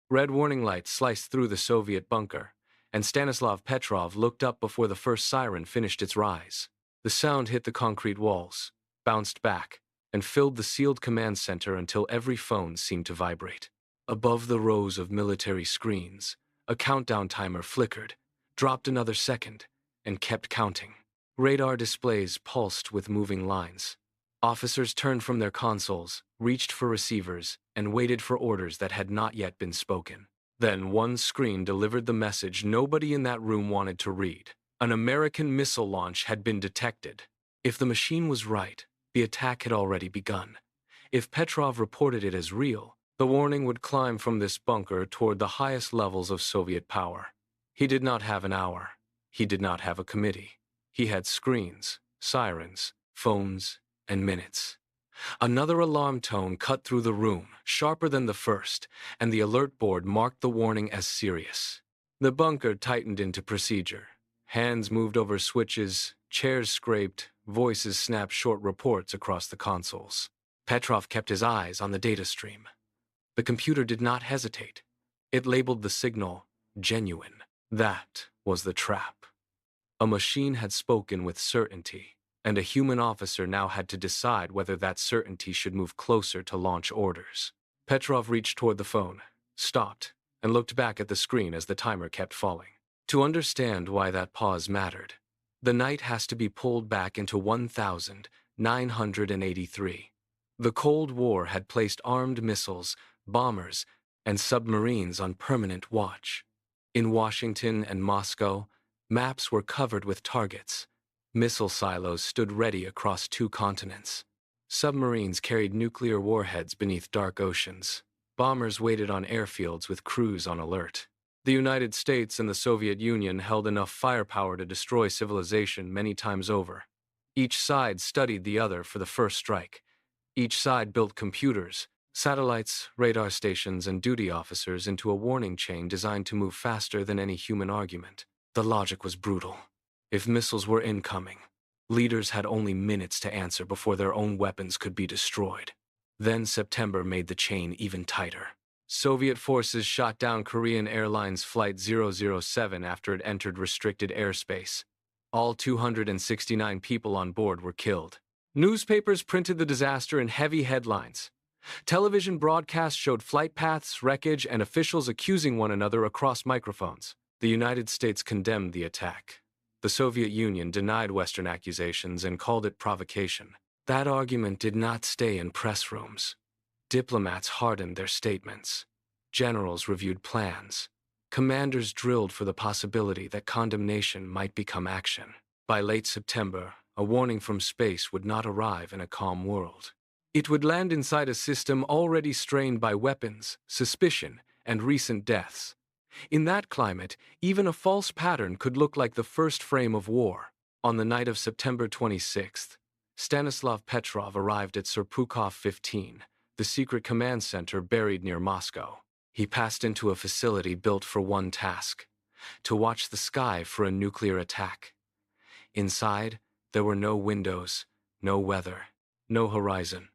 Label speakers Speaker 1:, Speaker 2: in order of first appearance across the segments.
Speaker 1: Red warning lights sliced through the Soviet bunker, and Stanislav Petrov looked up before the first siren finished its rise. The sound hit the concrete walls, bounced back, and filled the sealed command center until every phone seemed to vibrate. Above the rows of military screens, a countdown timer flickered, dropped another second, and kept counting. Radar displays pulsed with moving lines. Officers turned from their consoles, reached for receivers, and waited for orders that had not yet been spoken. Then one screen delivered the message nobody in that room wanted to read. An American missile launch had been detected. If the machine was right, the attack had already begun. If Petrov reported it as real, the warning would climb from this bunker toward the highest levels of Soviet power. He did not have an hour. He did not have a committee. He had screens, sirens, phones, and minutes. Another alarm tone cut through the room, sharper than the first, and the alert board marked the warning as serious. The bunker tightened into procedure. Hands moved over switches, chairs scraped, voices snapped short reports across the consoles. Petrov kept his eyes on the data stream. The computer did not hesitate. It labeled the signal genuine. That was the trap. A machine had spoken with certainty, and a human officer now had to decide whether that certainty should move closer to launch orders. Petrov reached toward the phone, stopped, and looked back at the screen as the timer kept falling. To understand why that pause mattered, the night has to be pulled back into 1983. The Cold War had placed armed missiles, bombers, and submarines on permanent watch. In Washington and Moscow, maps were covered with targets. Missile silos stood ready across 2 continents. Submarines carried nuclear warheads beneath dark oceans. Bombers waited on airfields with crews on alert. The United States and the Soviet Union held enough firepower to destroy civilization many times over. Each side studied the other for the first strike. Each side built computers, satellites, radar stations, and duty officers into a warning chain designed to move faster than any human argument. The logic was brutal. If missiles were incoming, leaders had only minutes to answer before their own weapons could be destroyed. Then September made the chain even tighter. Soviet forces shot down Korean Airlines Flight 007 after it entered restricted airspace. All 269 people on board were killed. Newspapers printed the disaster in heavy headlines. Television broadcasts showed flight paths, wreckage, and officials accusing one another across microphones. The United States condemned the attack. The Soviet Union denied Western accusations and called it provocation. That argument did not stay in press rooms. Diplomats hardened their statements. Generals reviewed plans. Commanders drilled for the possibility that condemnation might become action. By late September, a warning from space would not arrive in a calm world. It would land inside a system already strained by weapons, suspicion, and recent deaths. In that climate, even a false pattern could look like the first frame of war. On the night of September 26th, Stanislav Petrov arrived at Serpukhov 15, the secret command center buried near Moscow. He passed into a facility built for one task: to watch the sky for a nuclear attack. Inside, there were no windows, no weather, no horizon.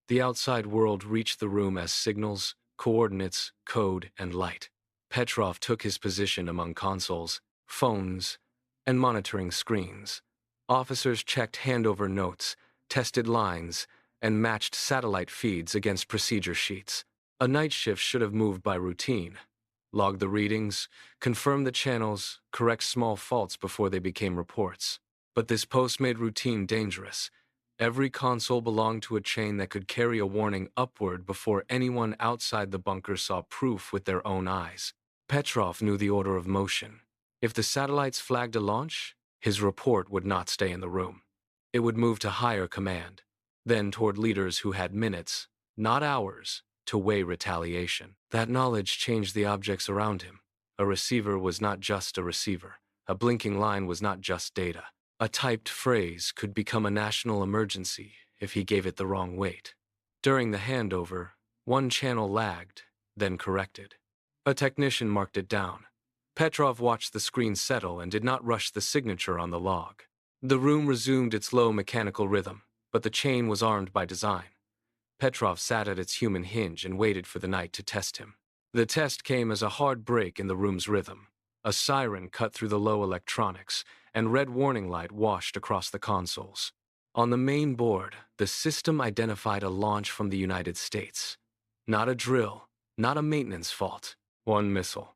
Speaker 1: The outside world reached the room as signals, coordinates, code, and light. Petrov took his position among consoles, phones, and monitoring screens. Officers checked handover notes, tested lines, and matched satellite feeds against procedure sheets. A night shift should have moved by routine. Log the readings, confirm the channels, correct small faults before they became reports. But this post made routine dangerous. Every console belonged to a chain that could carry a warning upward before anyone outside the bunker saw proof with their own eyes. Petrov knew the order of motion. If the satellites flagged a launch, his report would not stay in the room. It would move to higher command, then toward leaders who had minutes, not hours, to weigh retaliation. That knowledge changed the objects around him. A receiver was not just a receiver. A blinking line was not just data. A typed phrase could become a national emergency if he gave it the wrong weight. During the handover, one channel lagged, then corrected. A technician marked it down. Petrov watched the screen settle and did not rush the signature on the log. The room resumed its low mechanical rhythm, but the chain was armed by design. Petrov sat at its human hinge and waited for the night to test him. The test came as a hard break in the room's rhythm. A siren cut through the low electronics, and red warning light washed across the consoles. On the main board, the system identified a launch from the United States. Not a drill, not a maintenance fault, one missile.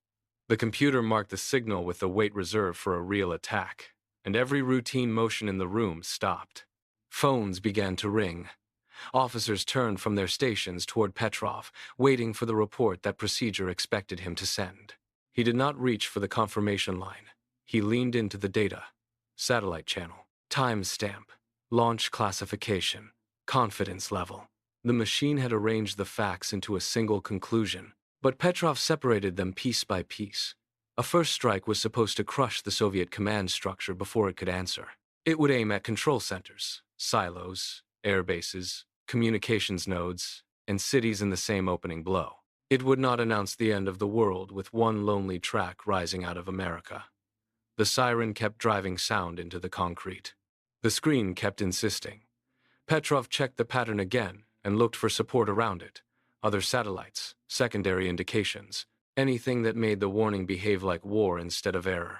Speaker 1: The computer marked the signal with the weight reserved for a real attack, and every routine motion in the room stopped. Phones began to ring. Officers turned from their stations toward Petrov, waiting for the report that procedure expected him to send. He did not reach for the confirmation line. He leaned into the data. Satellite channel, timestamp, launch classification, confidence level. The machine had arranged the facts into a single conclusion, but Petrov separated them piece by piece. A first strike was supposed to crush the Soviet command structure before it could answer. It would aim at control centers, silos, air bases, communications nodes, and cities in the same opening blow. It would not announce the end of the world with one lonely track rising out of America. The siren kept driving sound into the concrete. The screen kept insisting. Petrov checked the pattern again and looked for support around it. Other satellites, secondary indications, anything that made the warning behave like war instead of error.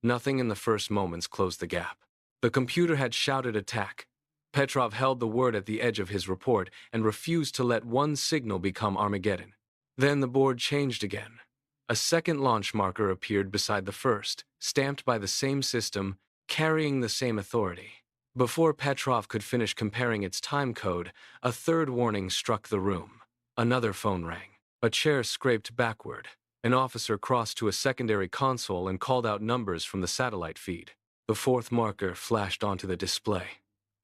Speaker 1: Nothing in the first moments closed the gap. The computer had shouted attack. Petrov held the word at the edge of his report and refused to let one signal become Armageddon. Then the board changed again. A second launch marker appeared beside the first, stamped by the same system, carrying the same authority. Before Petrov could finish comparing its time code, a third warning struck the room. Another phone rang. A chair scraped backward. An officer crossed to a secondary console and called out numbers from the satellite feed. The fourth marker flashed onto the display.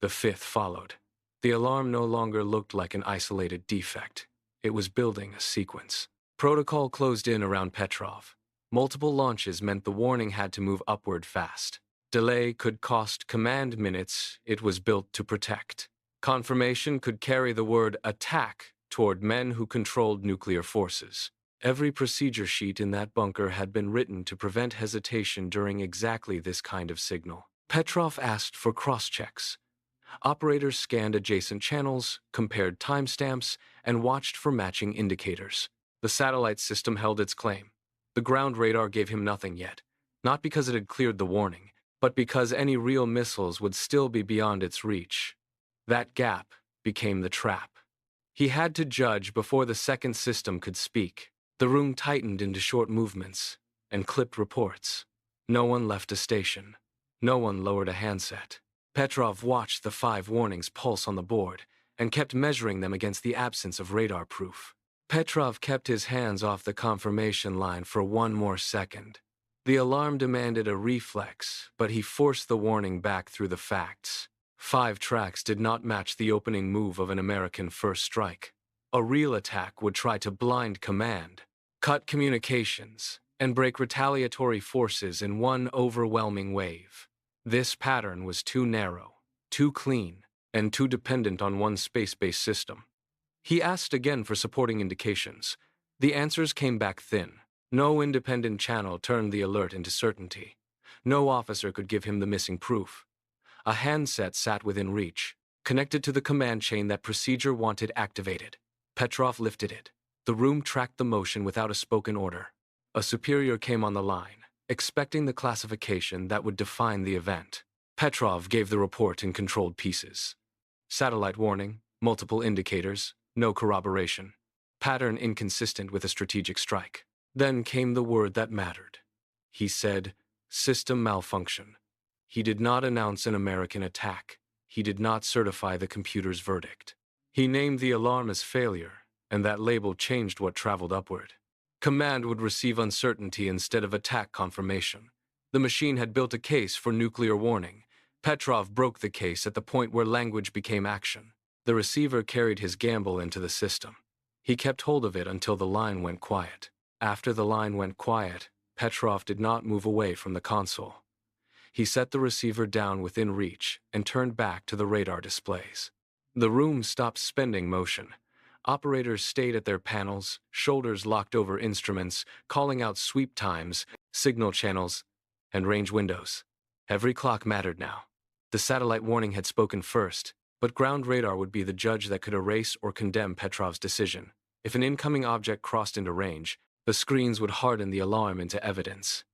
Speaker 1: The fifth followed. The alarm no longer looked like an isolated defect. It was building a sequence. Protocol closed in around Petrov. Multiple launches meant the warning had to move upward fast. Delay could cost command minutes it was built to protect. Confirmation could carry the word attack toward men who controlled nuclear forces. Every procedure sheet in that bunker had been written to prevent hesitation during exactly this kind of signal. Petrov asked for cross-checks. Operators scanned adjacent channels, compared timestamps, and watched for matching indicators. The satellite system held its claim. The ground radar gave him nothing yet, not because it had cleared the warning, but because any real missiles would still be beyond its reach. That gap became the trap. He had to judge before the second system could speak. The room tightened into short movements and clipped reports. No one left a station. No one lowered a handset. Petrov watched the 5 warnings pulse on the board and kept measuring them against the absence of radar proof. Petrov kept his hands off the confirmation line for one more second. The alarm demanded a reflex, but he forced the warning back through the facts. 5 tracks did not match the opening move of an American first strike. A real attack would try to blind command, cut communications, and break retaliatory forces in one overwhelming wave. This pattern was too narrow, too clean, and too dependent on one space-based system. He asked again for supporting indications. The answers came back thin. No independent channel turned the alert into certainty. No officer could give him the missing proof. A handset sat within reach, connected to the command chain that procedure wanted activated. Petrov lifted it. The room tracked the motion without a spoken order. A superior came on the line, expecting the classification that would define the event. Petrov gave the report in controlled pieces. Satellite warning, multiple indicators, no corroboration. Pattern inconsistent with a strategic strike. Then came the word that mattered. He said, system malfunction. He did not announce an American attack. He did not certify the computer's verdict. He named the alarm as failure, and that label changed what traveled upward. Command would receive uncertainty instead of attack confirmation. The machine had built a case for nuclear warning. Petrov broke the case at the point where language became action. The receiver carried his gamble into the system. He kept hold of it until the line went quiet. After the line went quiet, Petrov did not move away from the console. He set the receiver down within reach and turned back to the radar displays. The room stopped spending motion. Operators stayed at their panels, shoulders locked over instruments, calling out sweep times, signal channels, and range windows. Every clock mattered now. The satellite warning had spoken first, but ground radar would be the judge that could erase or condemn Petrov's decision. If an incoming object crossed into range, the screens would harden the alarm into evidence.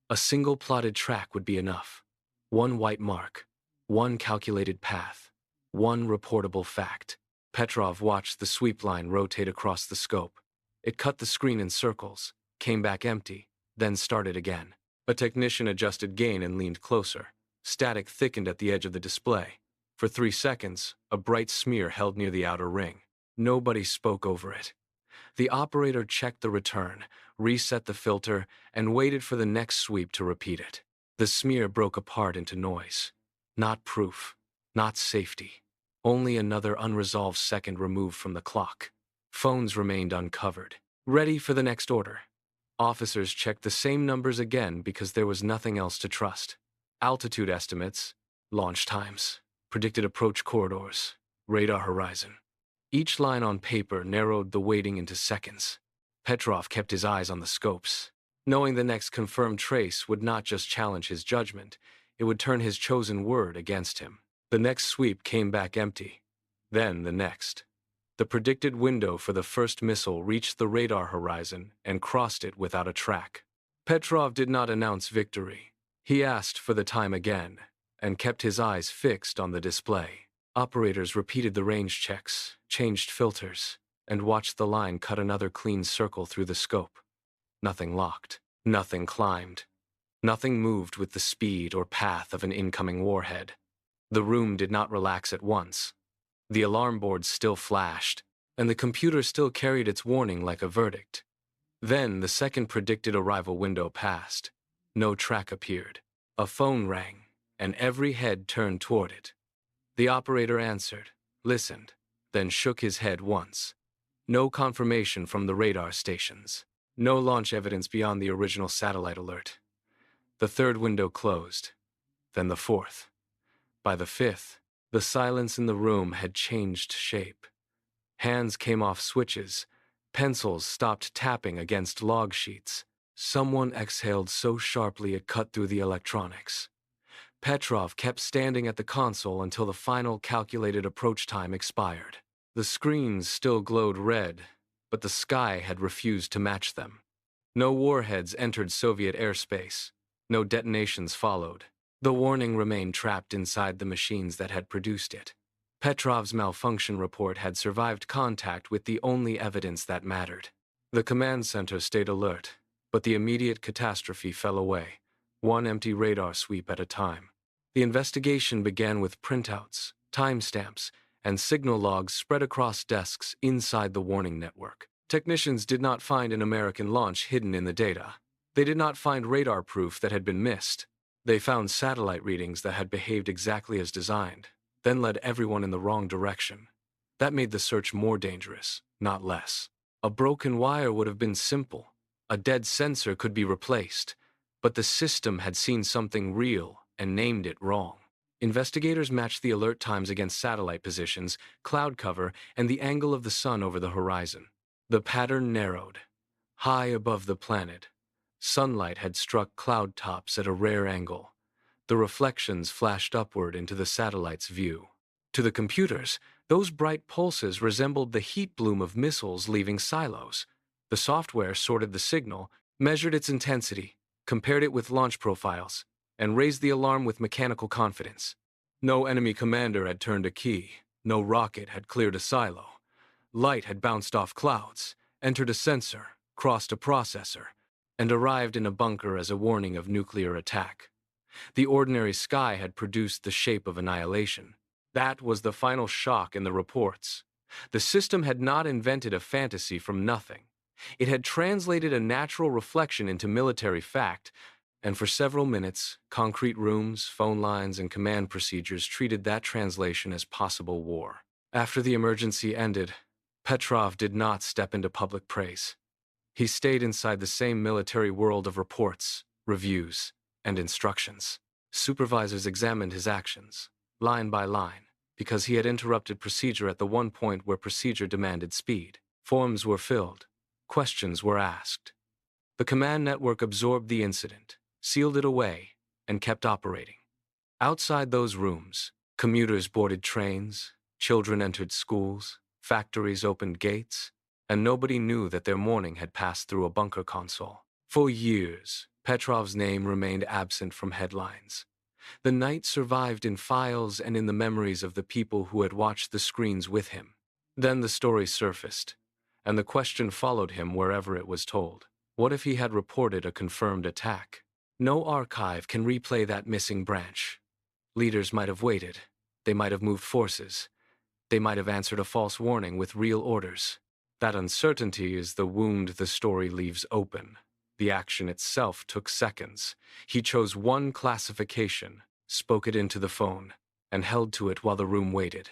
Speaker 1: A single plotted track would be enough. One white mark, one calculated path, one reportable fact. Petrov watched the sweep line rotate across the scope. It cut the screen in circles, came back empty, then started again. A technician adjusted gain and leaned closer. Static thickened at the edge of the display. For 3 seconds, a bright smear held near the outer ring. Nobody spoke over it. The operator checked the return, reset the filter, and waited for the next sweep to repeat it. The smear broke apart into noise. Not proof, not safety. Only another unresolved second removed from the clock. Phones remained uncovered, ready for the next order. Officers checked the same numbers again because there was nothing else to trust. Altitude estimates, launch times, predicted approach corridors, radar horizon. Each line on paper narrowed the waiting into seconds. Petrov kept his eyes on the scopes, knowing the next confirmed trace would not just challenge his judgment, it would turn his chosen word against him. The next sweep came back empty. Then the next. The predicted window for the first missile reached the radar horizon and crossed it without a track. Petrov did not announce victory. He asked for the time again, and kept his eyes fixed on the display. Operators repeated the range checks, changed filters, and watched the line cut another clean circle through the scope. Nothing locked, nothing climbed, nothing moved with the speed or path of an incoming warhead. The room did not relax at once. The alarm board still flashed, and the computer still carried its warning like a verdict. Then the second predicted arrival window passed. No track appeared. A phone rang, and every head turned toward it. The operator answered, listened, then shook his head once. No confirmation from the radar stations. No launch evidence beyond the original satellite alert. The third window closed, then the fourth. By the fifth, the silence in the room had changed shape. Hands came off switches. Pencils stopped tapping against log sheets. Someone exhaled so sharply it cut through the electronics. Petrov kept standing at the console until the final calculated approach time expired. The screens still glowed red, but the sky had refused to match them. No warheads entered Soviet airspace. No detonations followed. The warning remained trapped inside the machines that had produced it. Petrov's malfunction report had survived contact with the only evidence that mattered. The command center stayed alert, but the immediate catastrophe fell away, one empty radar sweep at a time. The investigation began with printouts, timestamps, and signal logs spread across desks inside the warning network. Technicians did not find an American launch hidden in the data. They did not find radar proof that had been missed. They found satellite readings that had behaved exactly as designed, then led everyone in the wrong direction. That made the search more dangerous, not less. A broken wire would have been simple. A dead sensor could be replaced. But the system had seen something real and named it wrong. Investigators matched the alert times against satellite positions, cloud cover, and the angle of the sun over the horizon. The pattern narrowed. High above the planet, sunlight had struck cloud tops at a rare angle. The reflections flashed upward into the satellite's view. To the computers, those bright pulses resembled the heat bloom of missiles leaving silos. The software sorted the signal, measured its intensity, compared it with launch profiles, and raised the alarm with mechanical confidence. No enemy commander had turned a key. No rocket had cleared a silo. Light had bounced off clouds, entered a sensor, crossed a processor, and arrived in a bunker as a warning of nuclear attack. The ordinary sky had produced the shape of annihilation. That was the final shock in the reports. The system had not invented a fantasy from nothing. It had translated a natural reflection into military fact, and for several minutes, concrete rooms, phone lines, and command procedures treated that translation as possible war. After the emergency ended, Petrov did not step into public praise. He stayed inside the same military world of reports, reviews, and instructions. Supervisors examined his actions, line by line, because he had interrupted procedure at the one point where procedure demanded speed. Forms were filled. Questions were asked. The command network absorbed the incident, sealed it away, and kept operating. Outside those rooms, commuters boarded trains, children entered schools, factories opened gates, and nobody knew that their morning had passed through a bunker console. For years, Petrov's name remained absent from headlines. The night survived in files and in the memories of the people who had watched the screens with him. Then the story surfaced, and the question followed him wherever it was told. What if he had reported a confirmed attack? No archive can replay that missing branch. Leaders might have waited. They might have moved forces. They might have answered a false warning with real orders. That uncertainty is the wound the story leaves open. The action itself took seconds. He chose one classification, spoke it into the phone, and held to it while the room waited.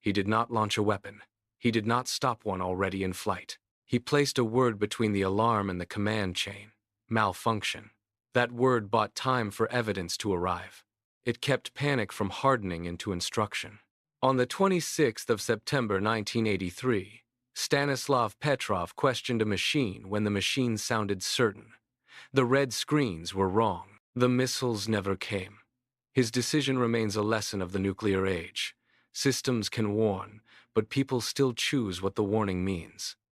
Speaker 1: He did not launch a weapon. He did not stop one already in flight. He placed a word between the alarm and the command chain. Malfunction. That word bought time for evidence to arrive. It kept panic from hardening into instruction. On the 26th of September 1983, Stanislav Petrov questioned a machine when the machine sounded certain. The red screens were wrong. The missiles never came. His decision remains a lesson of the nuclear age. Systems can warn, but people still choose what the warning means.